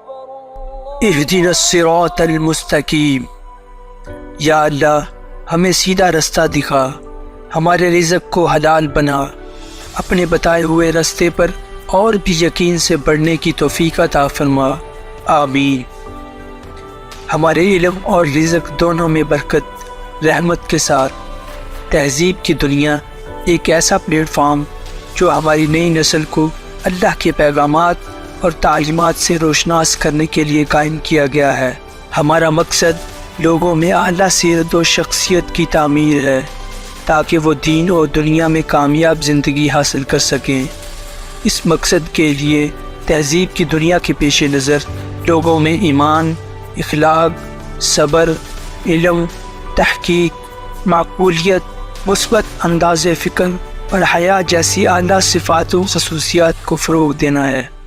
इहदिनस सिरातल मुस्तकीम। या अल्लाह, हमें सीधा रास्ता दिखा, हमारे रिज़्क़ को हलाल बना, अपने बताए हुए रास्ते पर और भी यकीन से बढ़ने की तौफ़ीक़ अता फरमा। आमीन। हमारे इल्म और रिज़्क़ दोनों में बरकत, रहमत के साथ तहज़ीब की दुनिया एक ऐसा प्लेटफॉर्म जो हमारी नई नस्ल को अल्लाह के पैगामात और तालीमात से रोशनास करने के लिए कायम किया गया है। हमारा मकसद लोगों में आला सीरत और शख्सियत की तामीर है ताकि वो दीन और दुनिया में कामयाब ज़िंदगी हासिल कर सकें। इस मकसद के लिए तहज़ीब की दुनिया के पेश नज़र लोगों में ईमान, इखलाक, सब्र, इल्म, तहकीक, माकूलियत, मुस्बत अंदाज़ फ़िक्र और हया जैसी आला सिफ़ातों खसूसियात को फ़रोग़ देना है।